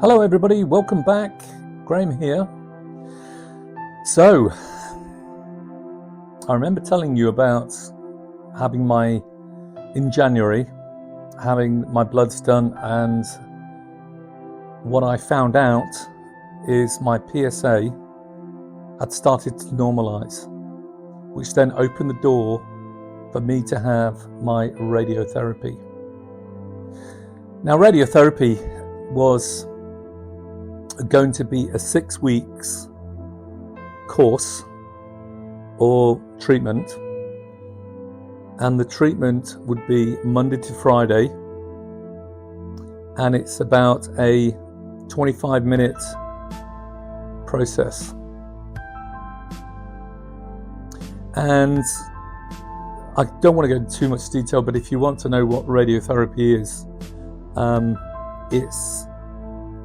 Hello everybody, welcome back. Graham here. So, I remember telling you about in January, having my bloods done, and what I found out is my PSA had started to normalize, which then opened the door for me to have my radiotherapy. Now, radiotherapy was going to be a 6 weeks course or treatment, and the treatment would be Monday to Friday, and it's about a 25-minute process. And I don't want to go into too much detail, but if you want to know what radiotherapy is,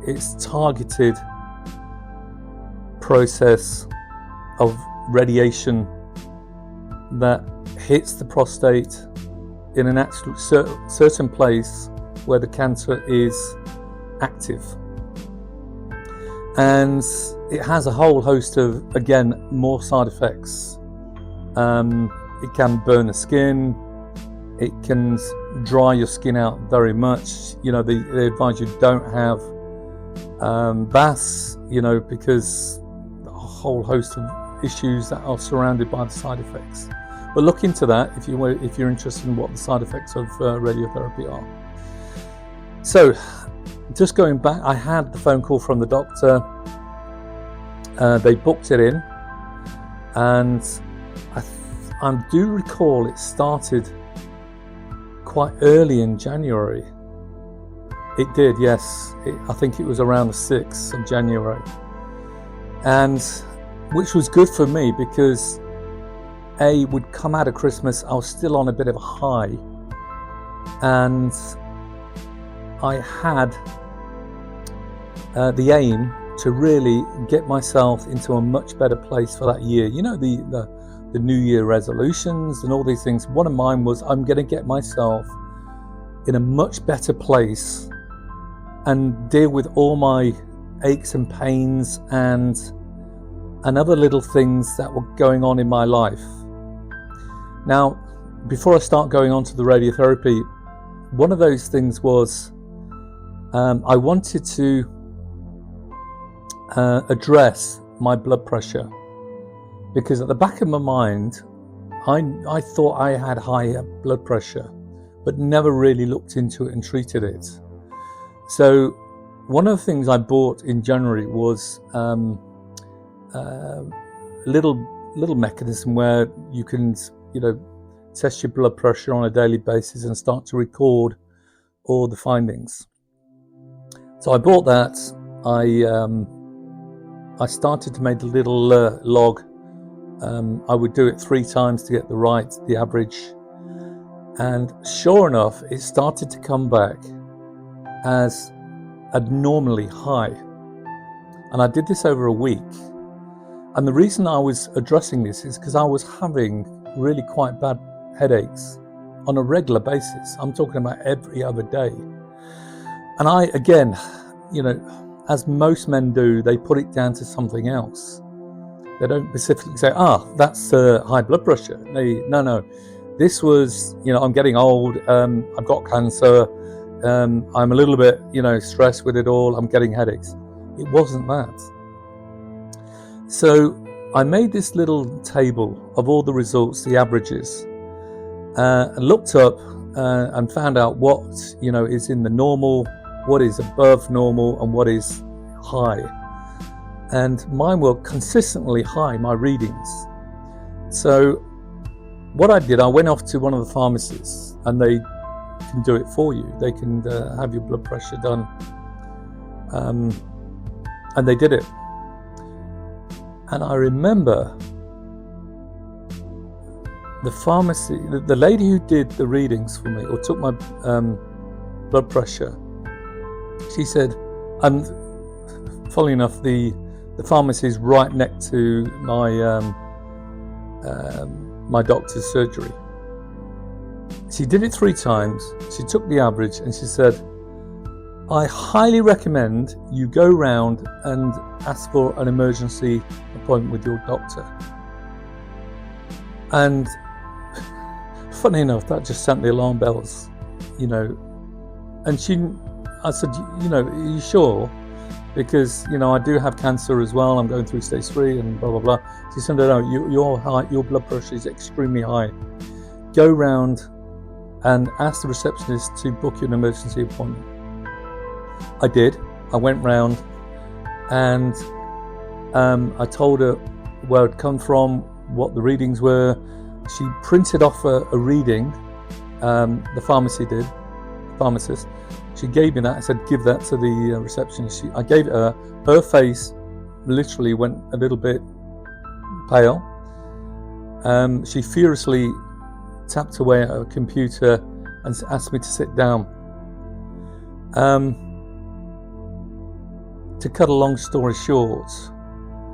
it's targeted process of radiation that hits the prostate in an absolute certain place where the cancer is active. And it has a whole host of, again, more side effects. It can burn the skin, it can dry your skin out very much. You know, they advise you don't have baths, because a whole host of issues that are surrounded by the side effects. But look into that if you're interested in what the side effects of radiotherapy are. So, just going back, I had the phone call from the doctor. They booked it in, and I do recall it started quite early in January. It did, yes. I think it was around the 6th of January. And which was good for me because would come out of Christmas, I was still on a bit of a high. And I had the aim to really get myself into a much better place for that year. You know, the New Year resolutions and all these things. One of mine was, I'm going to get myself in a much better place and deal with all my aches and pains and other little things that were going on in my life. Now, before I start going on to the radiotherapy, one of those things was I wanted to address my blood pressure, because at the back of my mind, I thought I had high blood pressure, but never really looked into it and treated it. So one of the things I bought in January was a little mechanism where you can, test your blood pressure on a daily basis and start to record all the findings. So I bought that. I started to make a little log. I would do it 3 times to get the average. And sure enough, it started to come back as abnormally high. And I did this over a week. And the reason I was addressing this is because I was having really quite bad headaches on a regular basis. I'm talking about every other day. And I, again, as most men do, they put it down to something else. They don't specifically say, that's high blood pressure. No. This was, I'm getting old, I've got cancer, I'm a little bit, stressed with it all, I'm getting headaches. It wasn't that. So I made this little table of all the results, the averages, and looked up and found out what, is in the normal, what is above normal, and what is high. And mine were consistently high, my readings. So what I did, I went off to one of the pharmacists, and they can do it for you. They can have your blood pressure done. And they did it. And I remember the pharmacy, the lady who did the readings for me, or took my blood pressure, she said, and funnily enough, the pharmacy is right next to my doctor's surgery. She did it 3 times. She took the average and she said, I highly recommend you go round and ask for an emergency appointment with your doctor. And funny enough, that just sent the alarm bells, you know. And I said, you know, are you sure? Because, you know, I do have cancer as well. I'm going through stage 3 and blah, blah, blah. She said, no, your blood pressure is extremely high. Go round and ask the receptionist to book you an emergency appointment. I did. I went round and I told her where I'd come from, what the readings were. She printed off a reading, the pharmacist. She gave me that. I said, give that to the receptionist. I gave it her. Her face literally went a little bit pale. She furiously tapped away at her computer and asked me to sit down. To cut a long story short,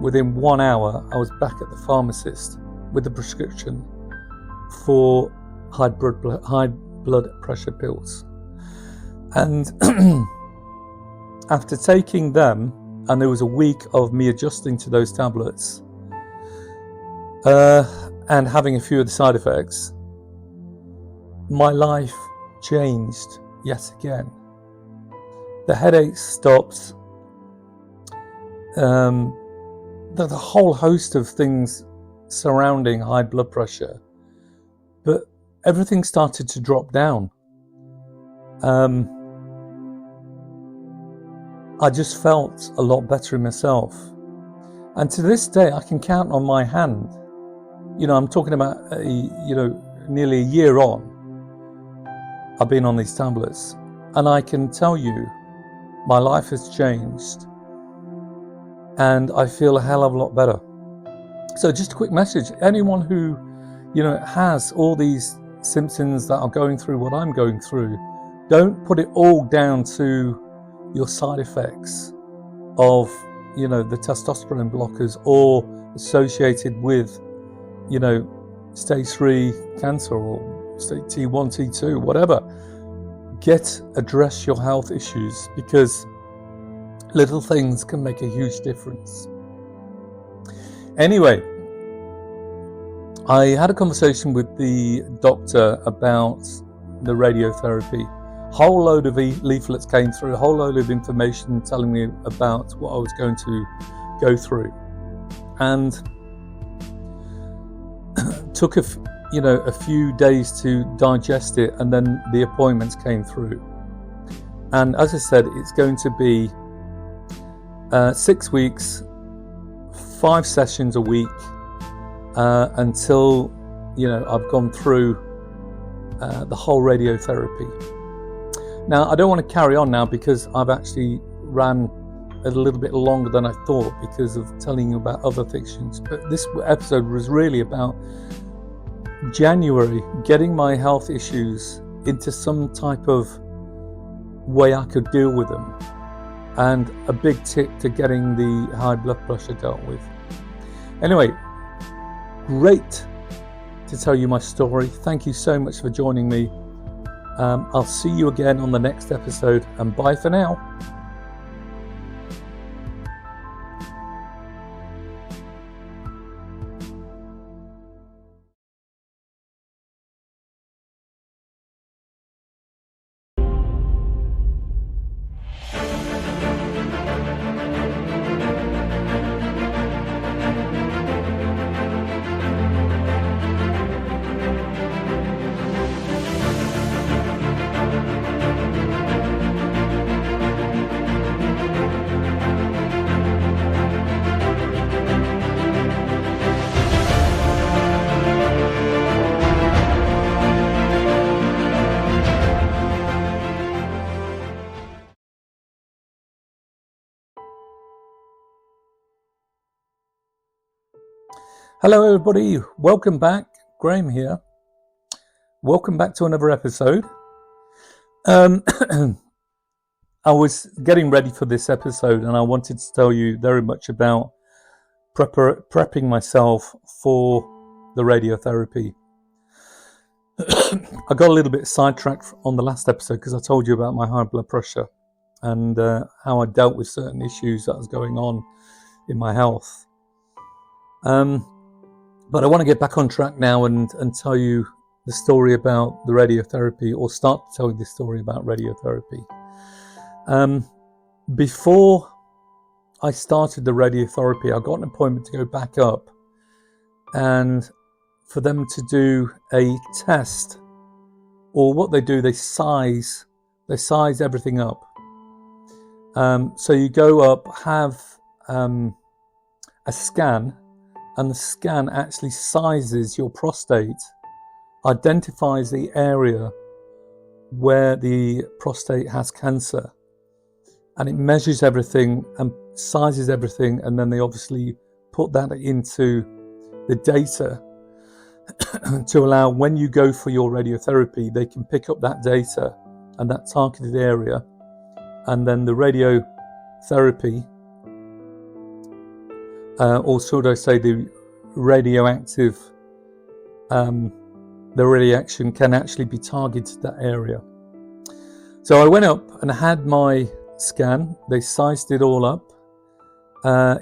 within 1 hour, I was back at the pharmacist with the prescription for high blood pressure pills. And after taking them, and there was a week of me adjusting to those tablets and having a few of the side effects, my life changed yet again. The headaches stopped. The whole host of things surrounding high blood pressure, but everything started to drop down. I just felt a lot better in myself, and to this day I can count on my hand. You know, I'm talking about nearly a year on. I've been on these tablets, and I can tell you, my life has changed. And I feel a hell of a lot better. So just a quick message. Anyone who, you know, has all these symptoms that are going through what I'm going through, don't put it all down to your side effects of, you know, the testosterone blockers or associated with, you know, stage 3 cancer or stage T1, T2, whatever. Address your health issues, because little things can make a huge difference. Anyway, I had a conversation with the doctor about the radiotherapy. A whole load of leaflets came through, a whole load of information telling me about what I was going to go through. And took a few days to digest it, and then the appointments came through. And as I said, it's going to be 6 weeks, 5 sessions a week, until, you know, I've gone through the whole radiotherapy. Now, I don't want to carry on now because I've actually ran a little bit longer than I thought because of telling you about other fictions. But this episode was really about January, getting my health issues into some type of way I could deal with them, and a big tip to getting the high blood pressure dealt with. Anyway, great to tell you my story. Thank you so much for joining me. I'll see you again on the next episode, and bye for now. Hello everybody, welcome back. Graham here. Welcome back to another episode. I was getting ready for this episode and I wanted to tell you very much about prepping myself for the radiotherapy. I got a little bit sidetracked on the last episode because I told you about my high blood pressure. and how I dealt with certain issues that was going on in my health. But I want to get back on track now and tell you the story about the radiotherapy, or start to tell you the story about radiotherapy. Before I started the radiotherapy, I got an appointment to go back up and for them to do a test, or what they do, they size everything up. So you go up, have a scan, and the scan actually sizes your prostate, identifies the area where the prostate has cancer, and it measures everything and sizes everything, and then they obviously put that into the data to allow, when you go for your radiotherapy, they can pick up that data and that targeted area, and then the radiotherapy, or should I say the radioactive, the radiation can actually be targeted to that area. So I went up and had my scan. They sized it all up.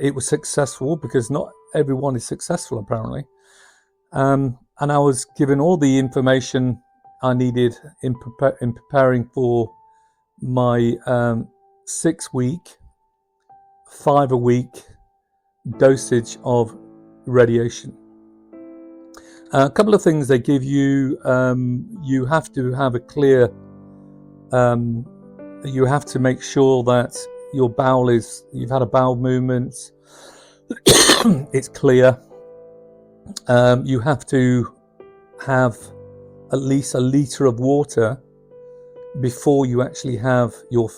It was successful, because not everyone is successful apparently. And I was given all the information I needed in preparing for my 6-week, 5-a-week dosage of radiation. A couple of things they give you. You have to have a clear, you have to make sure that your bowel is, you've had a bowel movement, it's clear. You have to have at least a litre of water before you actually have your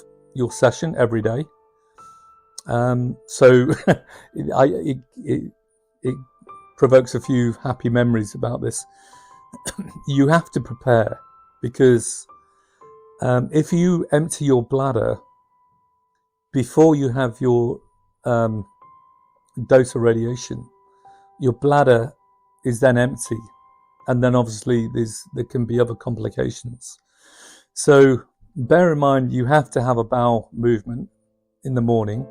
session every day. So it provokes a few happy memories about this. You have to prepare, because if you empty your bladder before you have your dose of radiation, your bladder is then empty, and then obviously there can be other complications. So bear in mind, you have to have a bowel movement in the morning.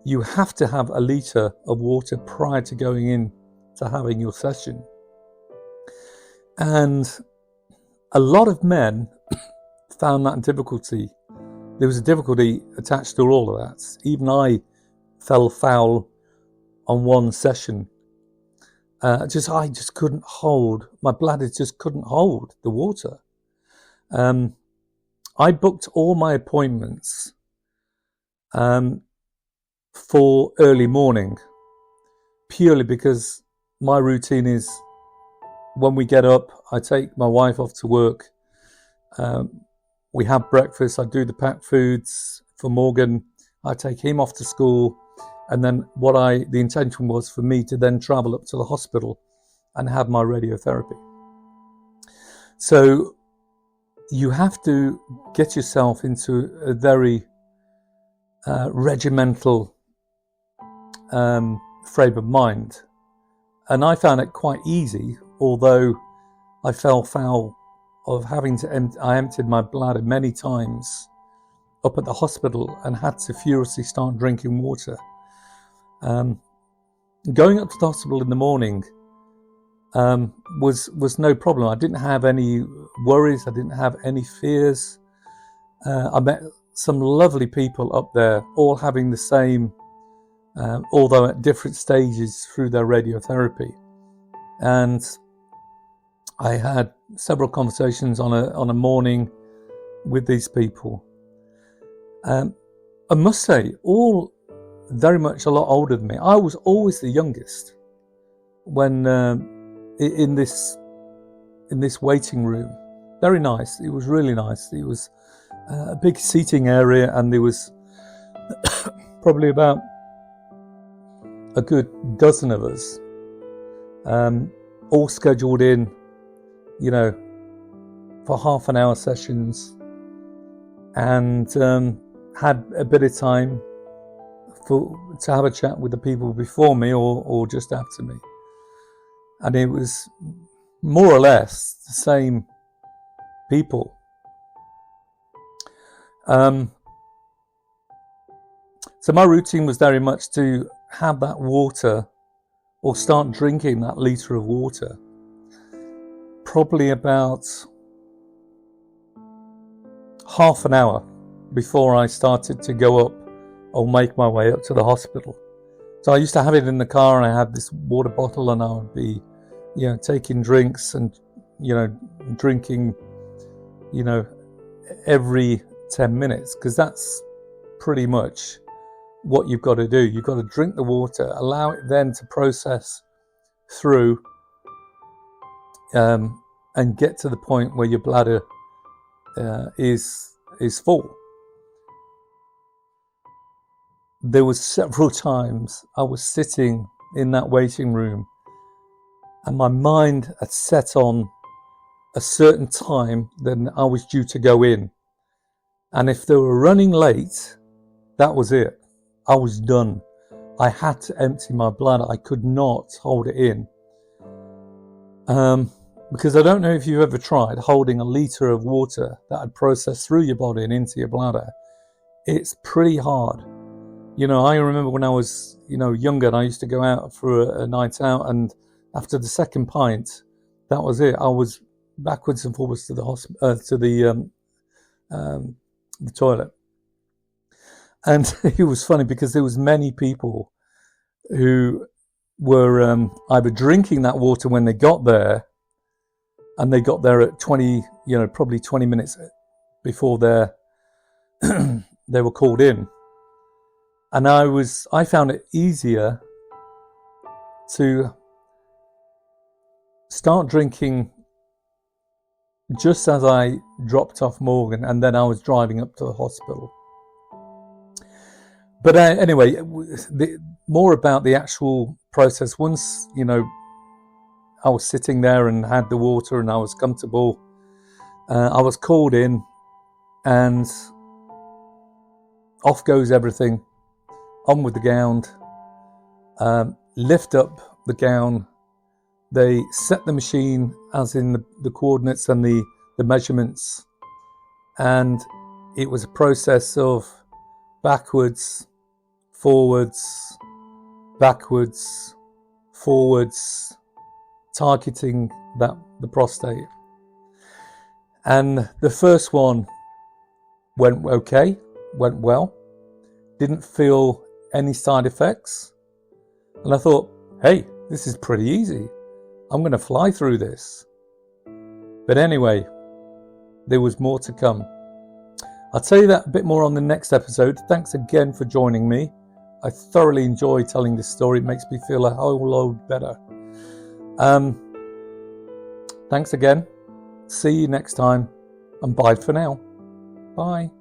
You have to have a litre of water prior to going in to having your session. And a lot of men found that difficulty. There was a difficulty attached to all of that. Even I fell foul on one session. I just couldn't hold, my bladder just couldn't hold the water. I booked all my appointments for early morning, purely because my routine is, when we get up, I take my wife off to work. We have breakfast. I do the packed foods for Morgan. I take him off to school. And then the intention was for me to then travel up to the hospital and have my radiotherapy. So you have to get yourself into a very regimental frame of mind. And I found it quite easy, although I fell foul of having to I emptied my bladder many times up at the hospital and had to furiously start drinking water. Going up to the hospital in the morning was no problem. I didn't have any worries. I didn't have any fears. I met some lovely people up there, all having the same, although at different stages through their radiotherapy. And I had several conversations on a morning with these people. I must say, all very much a lot older than me. I was always the youngest when in this waiting room. Very nice. It was really nice. It was a big seating area, and there was probably about a good dozen of us, all scheduled in, for half an hour sessions, and had a bit of time to have a chat with the people before me or just after me. And it was more or less the same people. So my routine was very much to have that water, or start drinking that litre of water, probably about half an hour before I started to go up or make my way up to the hospital. So I used to have it in the car, and I had this water bottle, and I would be, taking drinks and, drinking, every 10 minutes, because that's pretty much what you've got to do. You've got to drink the water, allow it then to process through, and get to the point where your bladder is full. There was several times I was sitting in that waiting room, and my mind had set on a certain time that I was due to go in, and if they were running late, that was it. I was done. I had to empty my bladder. I could not hold it in. Because I don't know if you've ever tried holding a litre of water that had processed through your body and into your bladder. It's pretty hard. I remember when I was, younger, and I used to go out for a night out, and after the second pint, that was it. I was backwards and forwards to the the toilet. And it was funny because there was many people who were either drinking that water when they got there, and they got there at probably 20 minutes before they were called in. And I found it easier to start drinking just as I dropped off Morgan, and then I was driving up to the hospital. But anyway, more about the actual process. Once, I was sitting there and had the water and I was comfortable, I was called in, and off goes everything. On with the gown, lift up the gown. They set the machine as in the coordinates and the measurements, and it was a process of backwards, forwards, backwards, forwards, targeting the prostate. And the first one went okay, went well, didn't feel any side effects, and I thought, hey, this is pretty easy. I'm going to fly through this. But anyway, there was more to come. I'll tell you that a bit more on the next episode. Thanks again for joining me. I thoroughly enjoy telling this story. It makes me feel a whole load better. Thanks again. See you next time, and bye for now. Bye.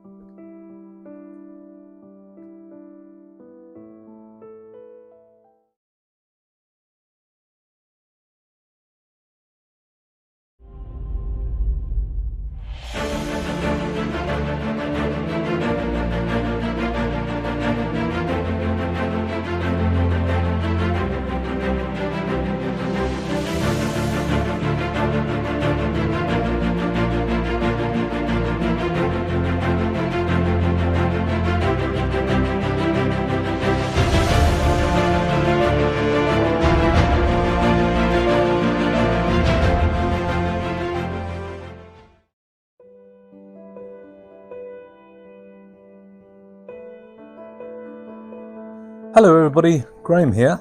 Hello everybody, Graham here.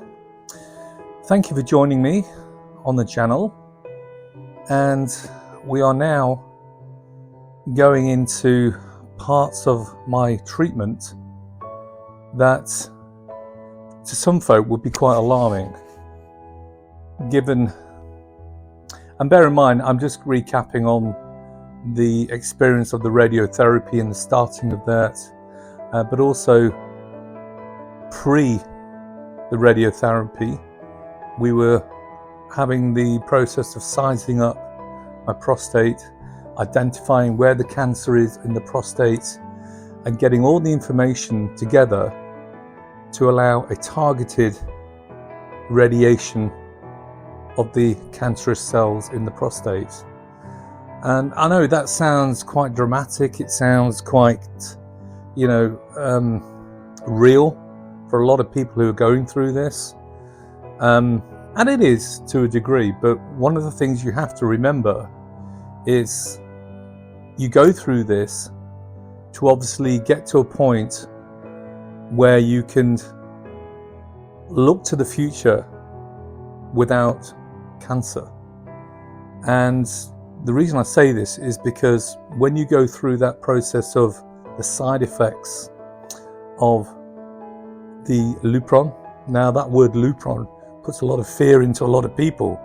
Thank you for joining me on the channel, and we are now going into parts of my treatment that to some folk would be quite alarming, given, and bear in mind I'm just recapping on the experience of the radiotherapy and the starting of that, but also pre the radiotherapy, we were having the process of sizing up my prostate, identifying where the cancer is in the prostate, and getting all the information together to allow a targeted radiation of the cancerous cells in the prostate. And I know that sounds quite dramatic, it sounds quite real for a lot of people who are going through this. And it is to a degree, but one of the things you have to remember is you go through this to obviously get to a point where you can look to the future without cancer. And the reason I say this is because when you go through that process of the side effects of the Lupron, now that word Lupron puts a lot of fear into a lot of people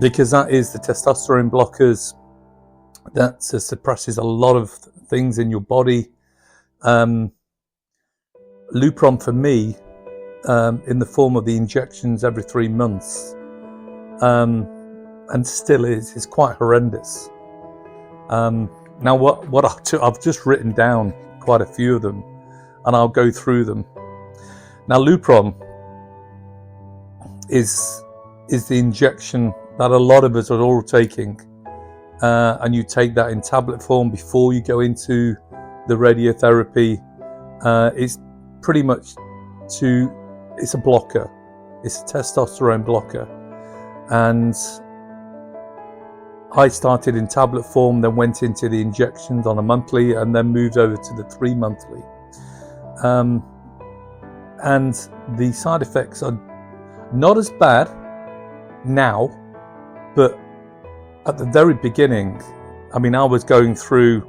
because that is the testosterone blockers that suppresses a lot of things in your body. Lupron for me, in the form of the injections every 3 months, and still is quite horrendous. Now what I'll do, I've just written down quite a few of them and I'll go through them. Now Lupron is the injection that a lot of us are all taking, and you take that in tablet form before you go into the radiotherapy. It's pretty much it's a blocker, it's a testosterone blocker, and I started in tablet form, then went into the injections on a monthly, and then moved over to the 3 monthly. And the side effects are not as bad now, but at the very beginning, I mean, I was going through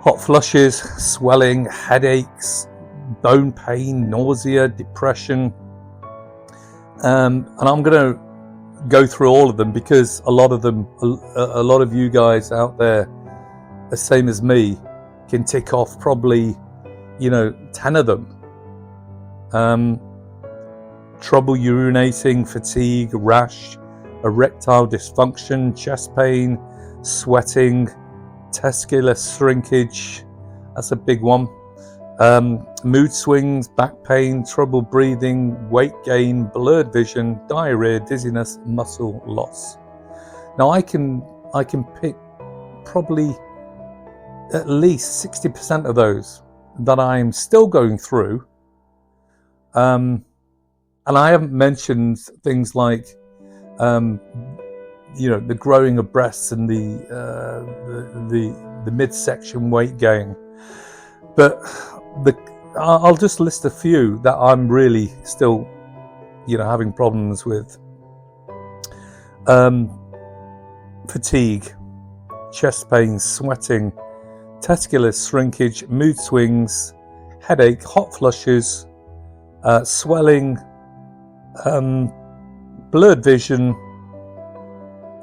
hot flushes, swelling, headaches, bone pain, nausea, depression, and I'm going to go through all of them because a lot of you guys out there, the same as me, can tick off probably 10 of them. Trouble urinating, fatigue, rash, erectile dysfunction, chest pain, sweating, testicular shrinkage, that's a big one. Mood swings, back pain, trouble breathing, weight gain, blurred vision, diarrhea, dizziness, muscle loss. Now I can pick probably at least 60% of those that I'm still going through. And I haven't mentioned things like the growing of breasts and the midsection weight gain. But I'll just list a few that I'm really still, having problems with. Fatigue, chest pain, sweating, testicular shrinkage, mood swings, headache, hot flushes, swelling, blurred vision,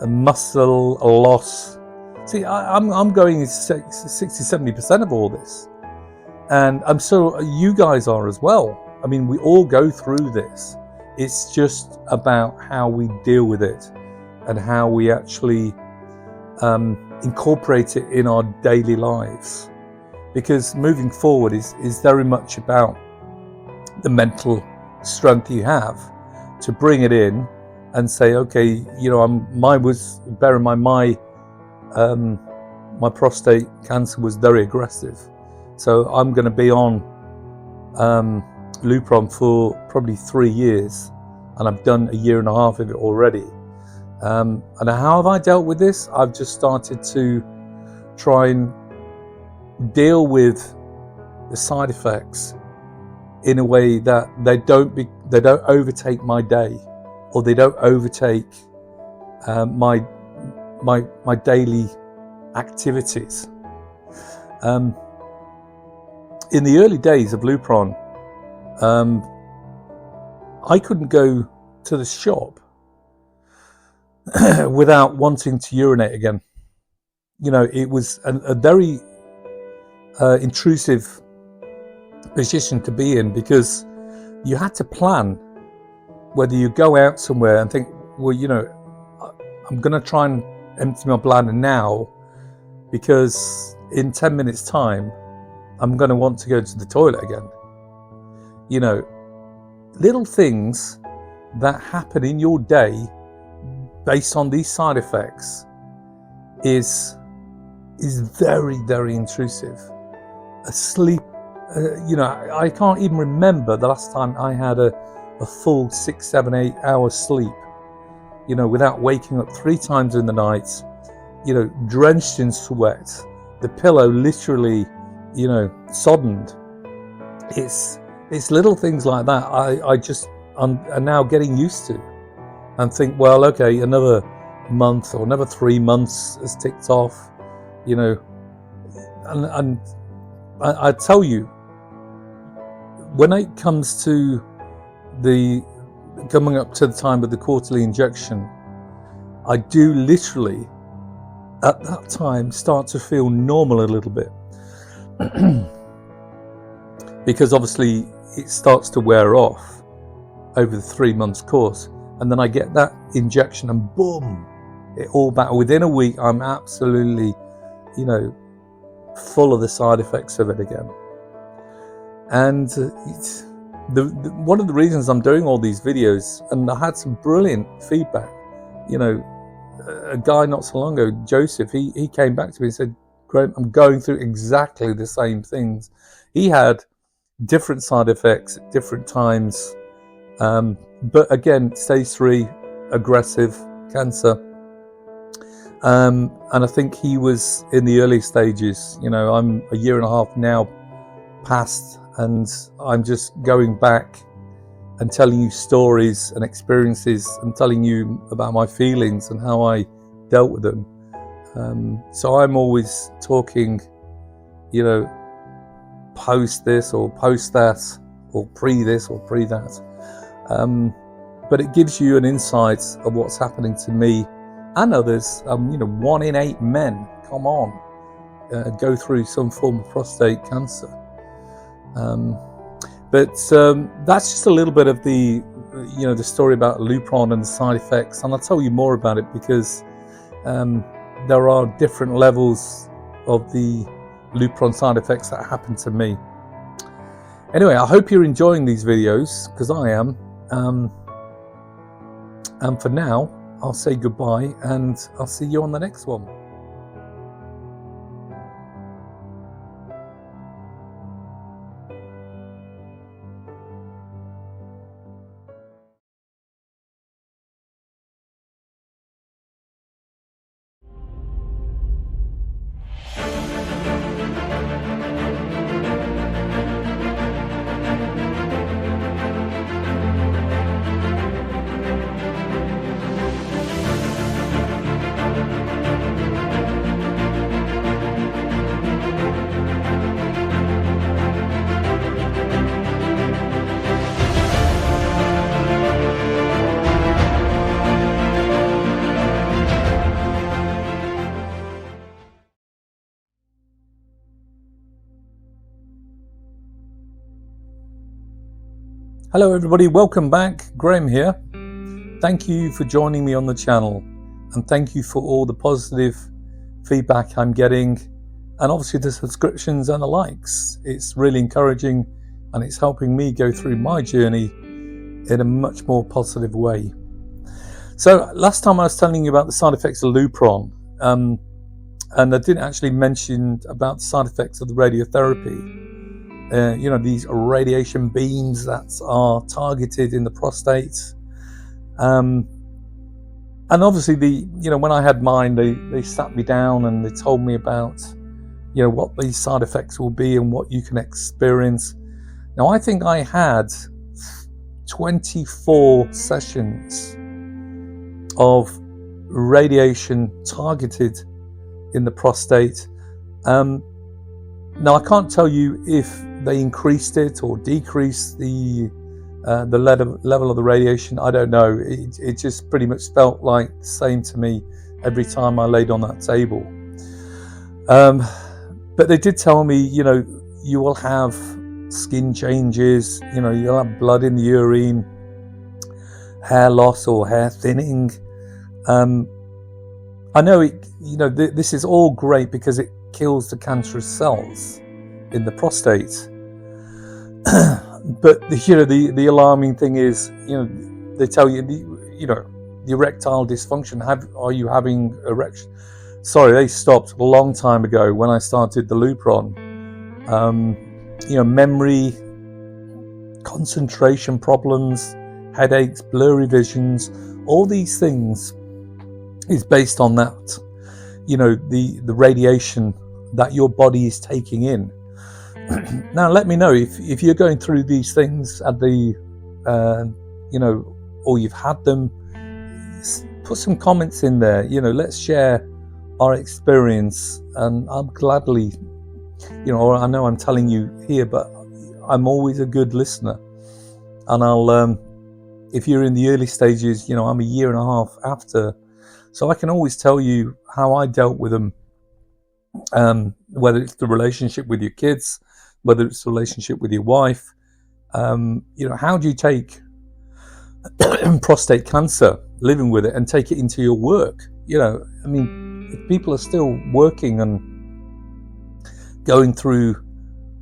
muscle loss. See, I'm going 60-70% of all this. And I'm sure you guys are as well. I mean, we all go through this. It's just about how we deal with it and how we actually incorporate it in our daily lives. Because moving forward is very much about the mental strength you have to bring it in and say, okay, bear in mind my prostate cancer was very aggressive. So I'm going to be on Lupron for probably 3 years, and I've done 1.5 years of it already. And how have I dealt with this? I've just started to try and deal with the side effects in a way that they don't overtake my day, or they don't overtake my daily activities. In the early days of Lupron, I couldn't go to the shop without wanting to urinate again. It was a very intrusive position to be in, because you had to plan whether you go out somewhere and think, well, I'm going to try and empty my bladder now, because in 10 minutes time I'm going to want to go to the toilet again. Little things that happen in your day based on these side effects is very, very intrusive. sleep. I can't even remember the last time I had a full 6, 7, 8 hours sleep, without waking up 3 times in the night, drenched in sweat, the pillow literally, soddened. It's little things like that I'm now getting used to, and think, well, okay, another month or another 3 months has ticked off, and I tell you, when it comes to the coming up to the time of the quarterly injection, I do literally at that time start to feel normal a little bit, because obviously it starts to wear off over the 3 months course, and then I get that injection and boom, it all back. Within a week I'm absolutely full of the side effects of it again. And one of the reasons I'm doing all these videos, and I had some brilliant feedback, a guy not so long ago, Joseph, he came back to me and said, "Graham, I'm going through exactly the same things." He had different side effects at different times, but again, stage 3 aggressive cancer. And I think he was in the early stages. I'm a year and a half now past, and I'm just going back and telling you stories and experiences and telling you about my feelings and how I dealt with them. So I'm always talking, post this or post that, or pre this or pre that. But it gives you an insight of what's happening to me and others. 1 in 8 men, come on, go through some form of prostate cancer. But that's just a little bit of the story about Lupron and the side effects, and I'll tell you more about it because there are different levels of the Lupron side effects that happen to me. Anyway, I hope you're enjoying these videos, because I am. And for now, I'll say goodbye, and I'll see you on the next one. Hello everybody, welcome back. Graham here. Thank you for joining me on the channel, and thank you for all the positive feedback I'm getting, and obviously the subscriptions and the likes. It's really encouraging, and it's helping me go through my journey in a much more positive way. So last time I was telling you about the side effects of Lupron, and I didn't actually mention about the side effects of the radiotherapy. These radiation beams that are targeted in the prostate. And obviously when I had mine, they sat me down and they told me about, what these side effects will be and what you can experience. Now, I think I had 24 sessions of radiation targeted in the prostate. Now, I can't tell you if they increased it or decreased the level of the radiation. I don't know. It just pretty much felt like the same to me every time I laid on that table. But they did tell me, you will have skin changes, you'll have blood in the urine, hair loss or hair thinning. I know this is all great because it kills the cancerous cells in the prostate. But the alarming thing is, they tell you the erectile dysfunction. Are you having erection? Sorry, they stopped a long time ago when I started the Lupron. memory, concentration problems, headaches, blurry visions, all these things is based on that, the radiation that your body is taking in. Now, let me know if you're going through these things at the, or you've had them. Put some comments in there. Let's share our experience, and I'm gladly, I know I'm telling you here, but I'm always a good listener, and I'll, if you're in the early stages, I'm a year and a half after, so I can always tell you how I dealt with them, whether it's the relationship with your kids, whether it's the relationship with your wife. How do you take prostate cancer, living with it, and take it into your work? If people are still working and going through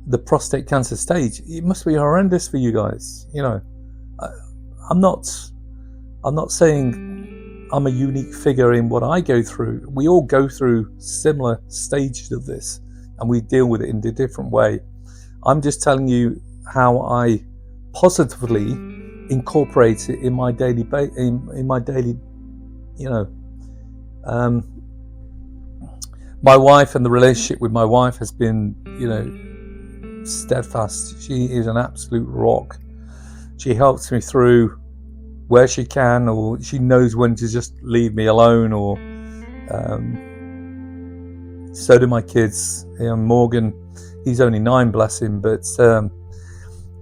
the prostate cancer stage, it must be horrendous for you guys. I'm not saying I'm a unique figure in what I go through. We all go through similar stages of this, and we deal with it in a different way. I'm just telling you how I positively incorporate it in my daily my wife, and the relationship with my wife has been steadfast. She is an absolute rock. She helps me through where she can, or she knows when to just leave me alone, or so do my kids. Morgan, he's only 9, bless him, but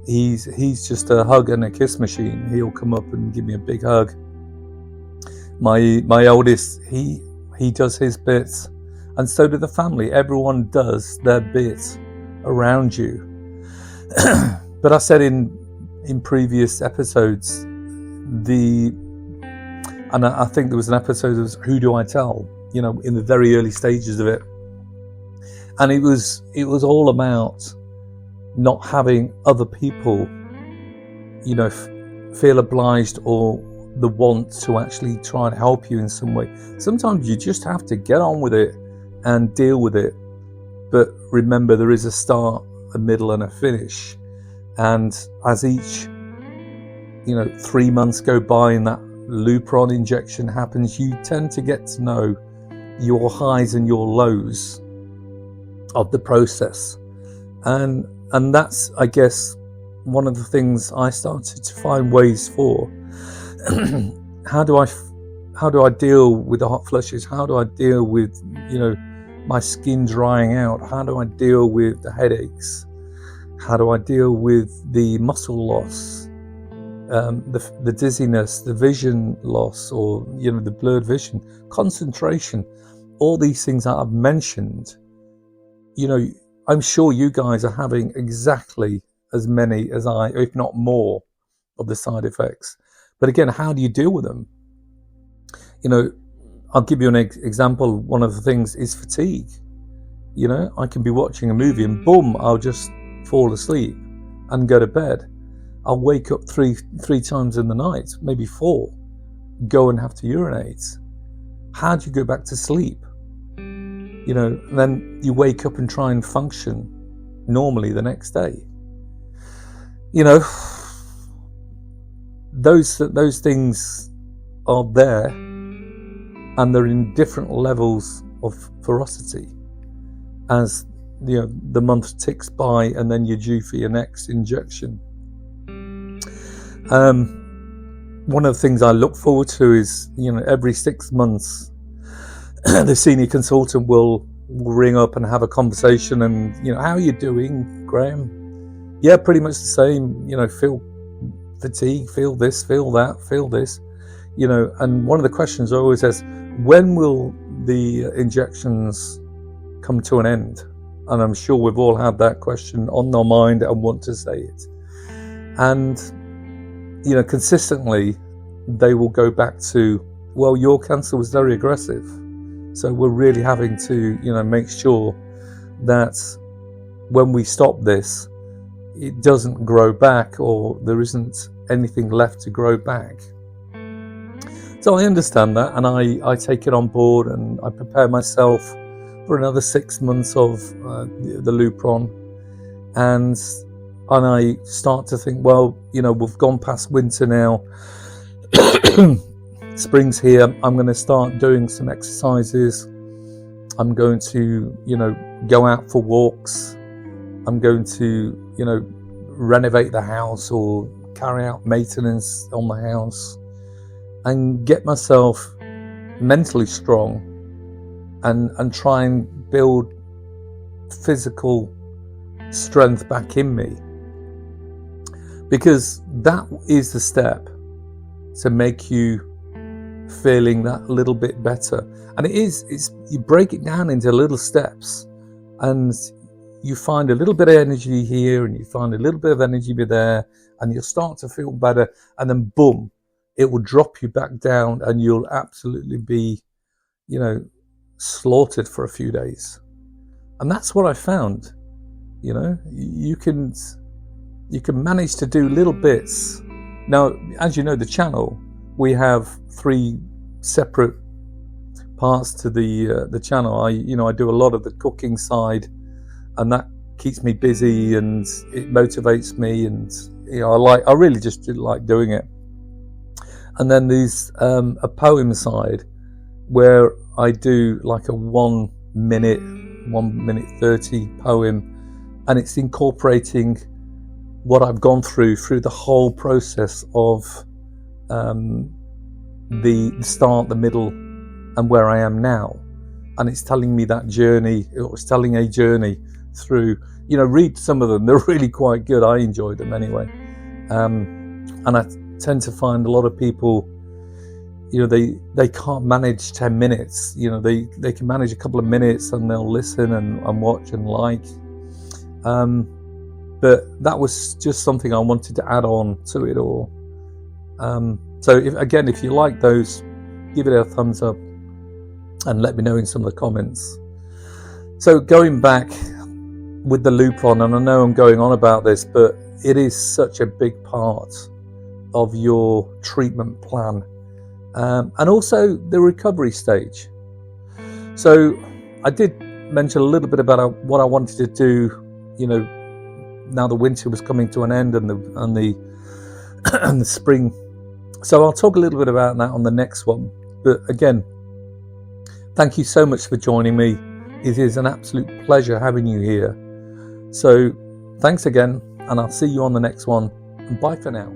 he's just a hug and a kiss machine. He'll come up and give me a big hug. My oldest, he does his bits, and so do the family. Everyone does their bit around you. But I said in previous episodes, and I think there was an episode of Who Do I Tell, in the very early stages of it, and it was all about not having other people, feel obliged or the want to actually try and help you in some way. Sometimes you just have to get on with it and deal with it. But remember, there is a start, a middle, and a finish. And as each, 3 months go by and that Lupron injection happens, you tend to get to know your highs and your lows of the process. And that's, I guess, one of the things I started to find ways for. How do I deal with the hot flushes? How do I deal with, my skin drying out? How do I deal with the headaches? How do I deal with the muscle loss, the dizziness, the vision loss, or, the blurred vision, concentration, all these things that I've mentioned? I'm sure you guys are having exactly as many as I, if not more, of the side effects. But again, how do you deal with them? I'll give you an example. One of the things is fatigue. I can be watching a movie and boom, I'll just fall asleep and go to bed. I'll wake up three times in the night, maybe 4, go and have to urinate. How do you go back to sleep? Then you wake up and try and function normally the next day. Those things are there, and they're in different levels of ferocity as the month ticks by, and then you're due for your next injection. One of the things I look forward to is, every 6 months, the senior consultant will ring up and have a conversation, and how are you doing, Graham? Yeah, pretty much the same. Feel fatigue, feel this, feel that, feel this. And one of the questions I always says, when will the injections come to an end? And I'm sure we've all had that question on our mind and want to say it. And consistently they will go back to, well, your cancer was very aggressive, so we're really having to make sure that when we stop this, it doesn't grow back, or there isn't anything left to grow back. So I understand that, and I take it on board, and I prepare myself for another 6 months of the Lupron. and I start to think, well, we've gone past winter now. Spring's here. I'm going to start doing some exercises. I'm going to, go out for walks. I'm going to, renovate the house or carry out maintenance on the house and get myself mentally strong and try and build physical strength back in me, because that is the step to make you feeling that little bit better. And it's you break it down into little steps, and you find a little bit of energy here and you find a little bit of energy there, and you'll start to feel better, and then boom, it will drop you back down and you'll absolutely be slaughtered for a few days. And that's what I found. You can manage to do little bits. Now, as you know, the channel, we have 3 separate parts to the channel. I do a lot of the cooking side, and that keeps me busy and it motivates me, and I really just like doing it. And then there's a poem side where I do like a 1 minute 30 poem, and it's incorporating what I've gone through the whole process of the start, the middle, and where I am now. And it's telling me that journey, or it's telling a journey through, read some of them. They're really quite good. I enjoy them anyway. And I tend to find a lot of people, they can't manage 10 minutes. They can manage a couple of minutes and they'll listen and watch and like. But that was just something I wanted to add on to it all. So if you like those, give it a thumbs up and let me know in some of the comments. So going back with the Lupron, and I know I'm going on about this, but it is such a big part of your treatment plan, and also the recovery stage. So I did mention a little bit about what I wanted to do, now the winter was coming to an end and the and the spring. So I'll talk a little bit about that on the next one. But again, thank you so much for joining me. It is an absolute pleasure having you here. So thanks again, and I'll see you on the next one. And bye for now.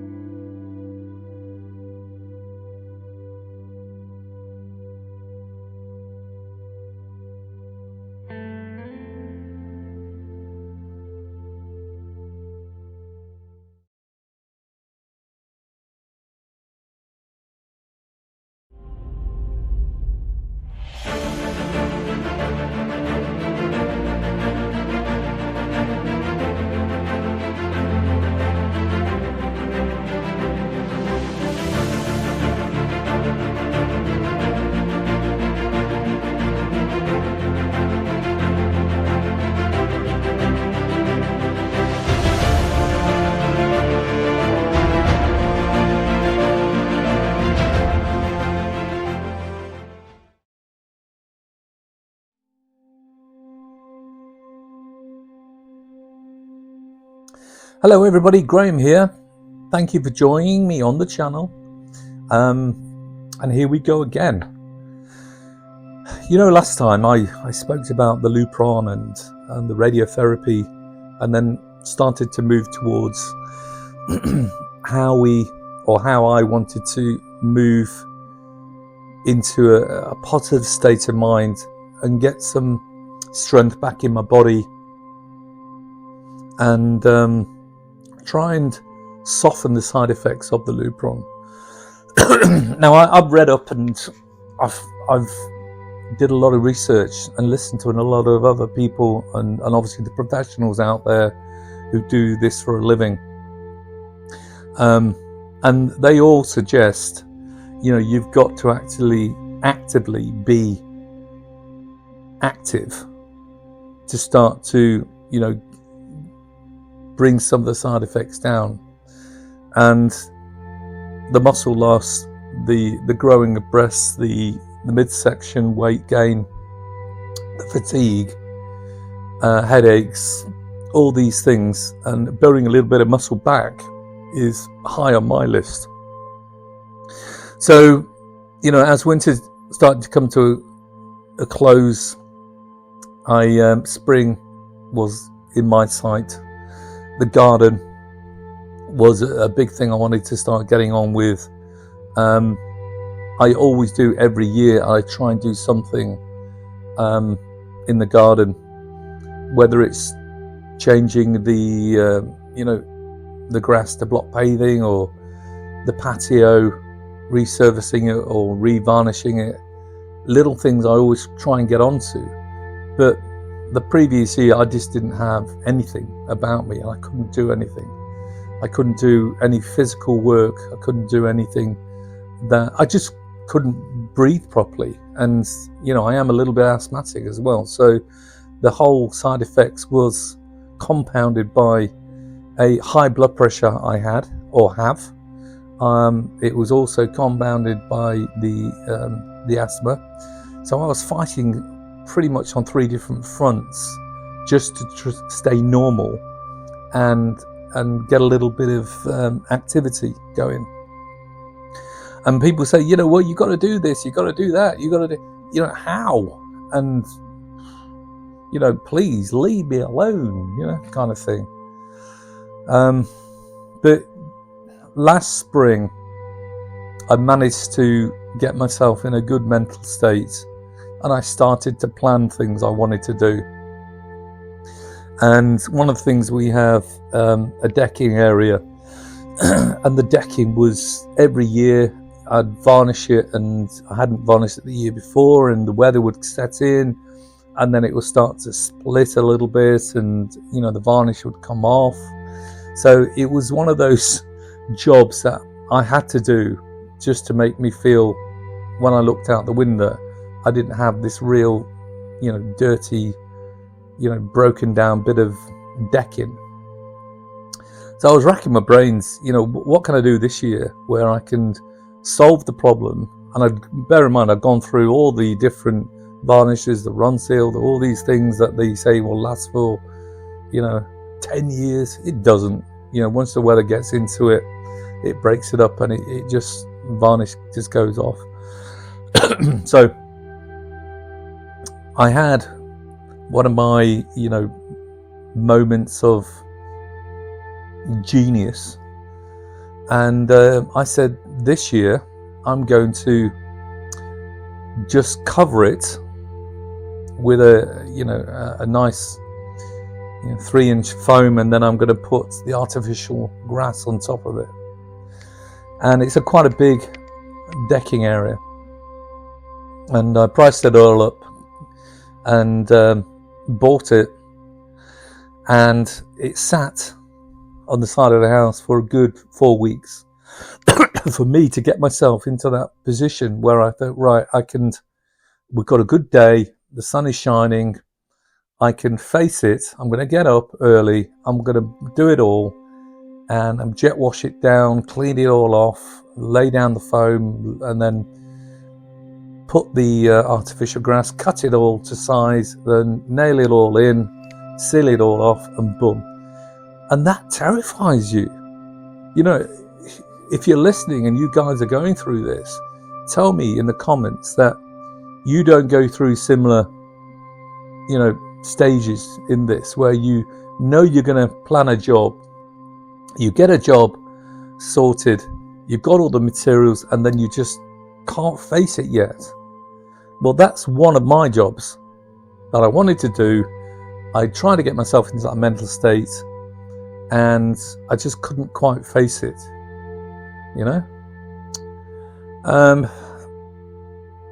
Hello everybody, Graham here. Thank you for joining me on the channel. And here we go again. Last time I spoke about the Lupron and the radiotherapy, and then started to move towards how I wanted to move into a positive state of mind and get some strength back in my body, and try and soften the side effects of the Lupron. Now I've read up and I've did a lot of research and listened to a lot of other people and obviously the professionals out there who do this for a living, and they all suggest you've got to actually actively be active to start to bring some of the side effects down, and the muscle loss, the growing of breasts, the midsection weight gain, the fatigue, headaches, all these things, and building a little bit of muscle back is high on my list. So, as winter started to come to a close, spring was in my sight. The garden was a big thing I wanted to start getting on with. I always do every year. I try and do something in the garden, whether it's changing the grass to block paving, or the patio, resurfacing it or revarnishing it. Little things I always try and get onto. But the previous year I just didn't have anything about me, and I couldn't do anything. I couldn't do any physical work. I couldn't do anything that I just couldn't breathe properly. And I am a little bit asthmatic as well, so the whole side effects was compounded by a high blood pressure I had or have. It was also compounded by the asthma. So I was fighting pretty much on 3 different fronts just to stay normal and get a little bit of activity going. And people say, well, you got to do this, you got to do that, you got to do, how? And please leave me alone, kind of thing. But last spring, I managed to get myself in a good mental state, and I started to plan things I wanted to do. And one of the things, we have a decking area, and the decking was every year I'd varnish it, and I hadn't varnished it the year before, and the weather would set in, and then it would start to split a little bit, and the varnish would come off. So it was one of those jobs that I had to do just to make me feel, when I looked out the window, I didn't have this real, dirty, broken down bit of decking. So I was racking my brains, what can I do this year where I can solve the problem? And bear in mind, I've gone through all the different varnishes, the Ronseal, all these things that they say will last for, 10 years. It doesn't. Once the weather gets into it, it breaks it up, and it just, varnish just goes off. So I had one of my, moments of genius, and I said, this year I'm going to just cover it with a nice 3-inch foam, and then I'm going to put the artificial grass on top of it. And it's quite a big decking area, and I priced it all up and bought it, and it sat on the side of the house for a good 4 weeks for me to get myself into that position where I thought, right, we've got a good day, the sun is shining, I can face it, I'm going to get up early, I'm going to do it all, and I'm jet wash it down, clean it all off, lay down the foam, and then put the artificial grass, cut it all to size, then nail it all in, seal it all off, and boom. And that terrifies you. If you're listening and you guys are going through this, tell me in the comments that you don't go through similar, stages in this, where you're going to plan a job, you get a job sorted, you've got all the materials, and then you just can't face it yet. Well, that's one of my jobs that I wanted to do. I tried to get myself into that mental state, and I just couldn't quite face it.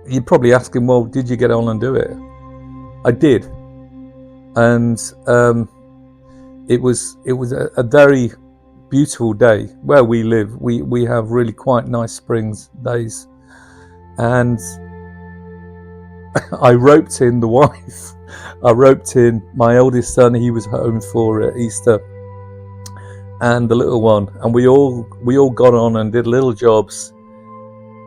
You're probably asking, well, did you get on and do it? I did, and it was a very beautiful day where we live. We have really quite nice springs days, and I roped in the wife. I roped in my oldest son. He was home for Easter, and the little one, and we all got on and did little jobs,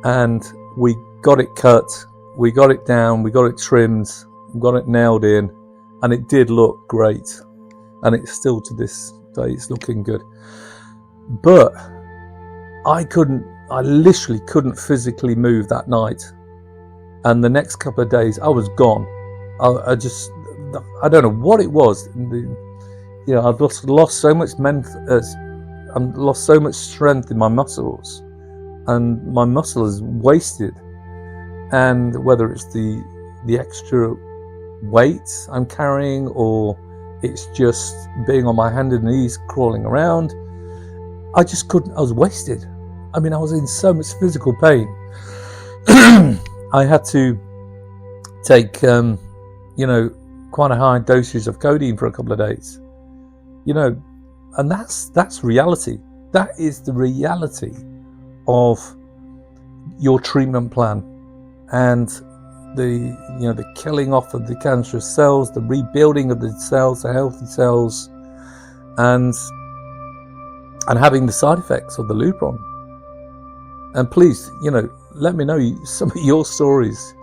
and we got it cut, we got it down, we got it trimmed, we got it nailed in, and it did look great. and it's still to this day, it's looking good. But I literally couldn't physically move that night, and the next couple of days I was gone. I don't know what it was. I've lost so much lost so much strength in my muscles, and my muscle is wasted. And whether it's the extra weight I'm carrying, or it's just being on my hands and knees crawling around, I just couldn't. I was wasted. I mean, I was in so much physical pain. I had to take, quite a high dosage of codeine for a couple of days. And that's reality. That is the reality of your treatment plan, and the killing off of the cancerous cells, the rebuilding of the cells, the healthy cells, and having the side effects of the Lupron. And please, let me know some of your stories.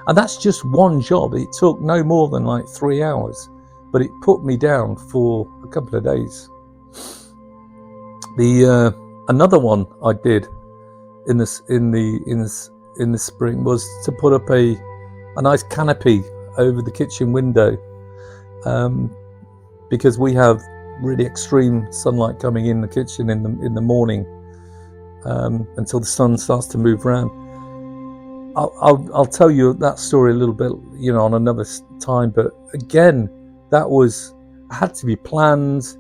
And that's just one job. It took no more than like 3 hours, but it put me down for a couple of days. Another one I did in the spring was to put up a nice canopy over the kitchen window, because we have really extreme sunlight coming in the kitchen in the morning, until the sun starts to move around. I'll tell you that story a little bit, on another time. But again, that had to be planned,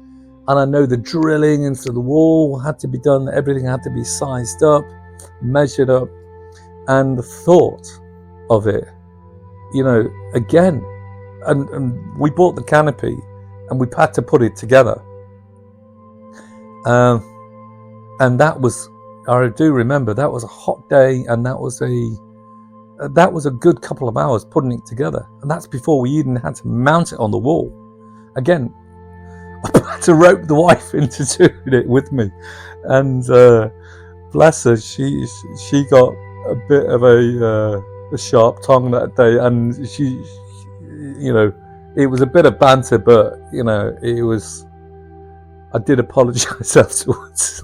and I know the drilling into the wall had to be done. Everything had to be sized up, measured up, and the thought of it, again, and we bought the canopy, and we had to put it together, and that was, I do remember, that was a hot day, and that was a good couple of hours putting it together, and that's before we even had to mount it on the wall. Again, I had to rope the wife into doing it with me, and bless her, she got a bit of a sharp tongue that day, and she it was a bit of banter, but it was. I did apologise afterwards.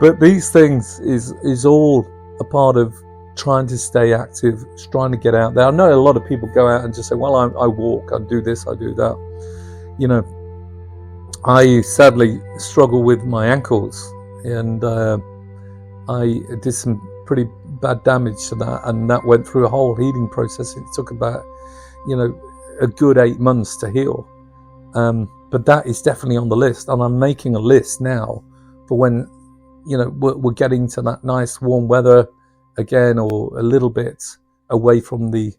But these things is all a part of trying to stay active, trying to get out there. I know a lot of people go out and just say, well, I walk, I do this, I do that. I sadly struggle with my ankles, and I did some pretty bad damage to that, and that went through a whole healing process. It took about, a good 8 months to heal. But that is definitely on the list, and I'm making a list now for when, we're getting to that nice warm weather again, or a little bit away from the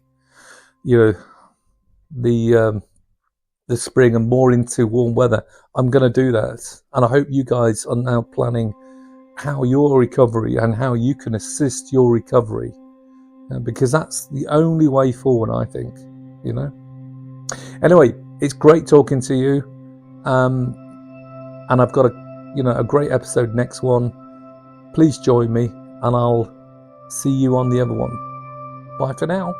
spring and more into warm weather. I'm going to do that, and I hope you guys are now planning how your recovery and how you can assist your recovery, because that's the only way forward, I think. Anyway, it's great talking to you, and I've got a great episode next one. Please join me, and I'll see you on the other one. Bye for now.